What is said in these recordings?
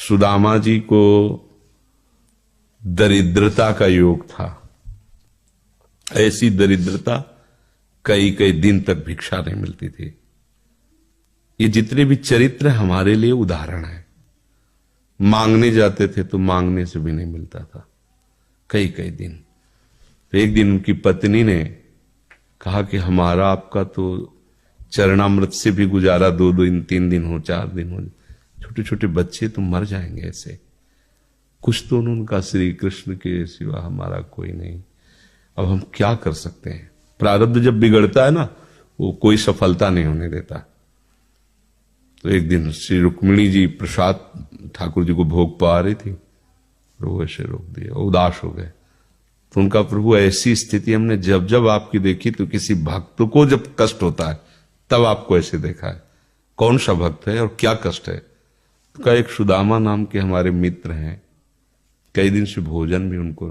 सुदामा जी को दरिद्रता का योग था। ऐसी दरिद्रता कई कई दिन तक भिक्षा नहीं मिलती थी। ये जितने भी चरित्र हमारे लिए उदाहरण है। मांगने जाते थे तो मांगने से भी नहीं मिलता था कई कई दिन। तो एक दिन उनकी पत्नी ने कहा कि हमारा आपका तो चरणामृत से भी गुजारा 2 दिन 3 दिन हो 4 दिन हो, छोटे छोटे बच्चे तो मर जाएंगे ऐसे। कुछ तो उन्होंने कहा श्री कृष्ण के सिवा हमारा कोई नहीं, अब हम क्या कर सकते हैं। प्रारब्ध जब बिगड़ता है ना, वो कोई सफलता नहीं होने देता। तो एक दिन श्री रुक्मिणी जी प्रसाद ठाकुर जी को भोग पा रही थी, प्रभु ऐसे रोक दिया, उदास हो गए। तो उनका प्रभु ऐसी स्थिति हमने जब जब आपकी देखी, तो किसी भक्त को जब कष्ट होता है तब आपको ऐसे देखा है। कौन सा भक्त है और क्या कष्ट है? तो का एक सुदामा नाम के हमारे मित्र हैं, कई दिन से भोजन भी उनको,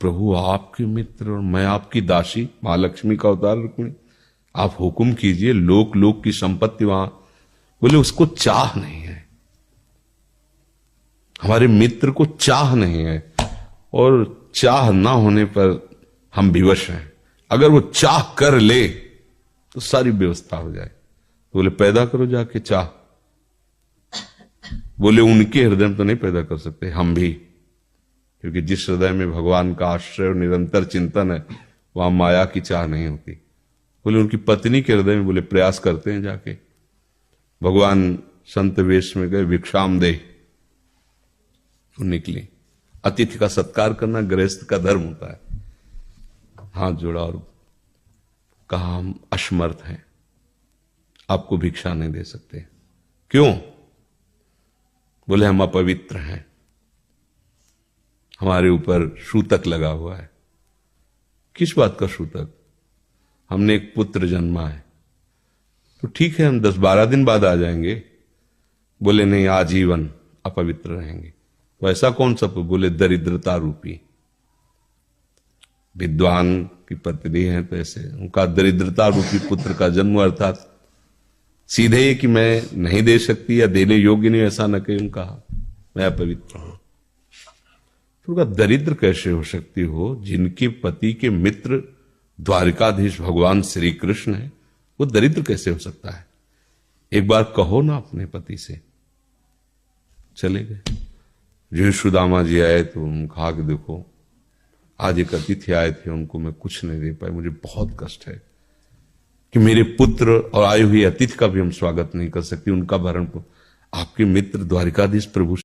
प्रभु आपके मित्र और मैं आपकी दासी, महालक्ष्मी का अवतार रुक्मिणी, आप हुक्म कीजिए, लोक लोक की संपत्ति वहां। बोले उसको चाह नहीं है, हमारे मित्र को चाह नहीं है, और चाह ना होने पर हम विवश हैं। अगर वो चाह कर ले तो सारी व्यवस्था हो जाए। तो बोले पैदा करो जाके चाह। बोले उनके हृदय में तो नहीं पैदा कर सकते, हम भी, क्योंकि जिस हृदय में भगवान का आश्रय और निरंतर चिंतन है वहां माया की चाह नहीं होती। बोले उनकी पत्नी के हृदय में, बोले प्रयास करते हैं जाके। भगवान संत वेश में गए, भिक्षाम दे, वो निकली। अतिथि का सत्कार करना गृहस्थ का धर्म होता है। हाथ जोड़ा और कहा हम असमर्थ हैं, आपको भिक्षा नहीं दे सकते। क्यों? बोले हम अपवित्र हैं, हमारे ऊपर सूतक लगा हुआ है। किस बात का सूतक? हमने एक पुत्र जन्मा है। तो ठीक है हम 10-12 दिन बाद आ जाएंगे। बोले नहीं, आजीवन अपवित्र रहेंगे। तो ऐसा कौन सा? बोले दरिद्रता रूपी। विद्वान की पत्नी है तो ऐसे उनका दरिद्रता रूपी पुत्र का जन्म, अर्थात सीधे ही कि मैं नहीं दे सकती या देने योग्य नहीं, ऐसा न कहीं उनका, मैं अपवित्र हूं। तो उनका दरिद्र कैसे हो सकती हो? जिनके पति के मित्र द्वारिकाधीश भगवान श्री कृष्ण है, वो दरिद्र कैसे हो सकता है? एक बार कहो ना अपने पति से। चले गए। जो सुदामा जी आए तो उन्होंने कहा कि देखो आज एक अतिथि आए थे, उनको मैं कुछ नहीं दे पाए, मुझे बहुत कष्ट है कि मेरे पुत्र और आए हुए अतिथि का भी हम स्वागत नहीं कर सकते, उनका भरण आपके मित्र द्वारिकाधीश प्रभु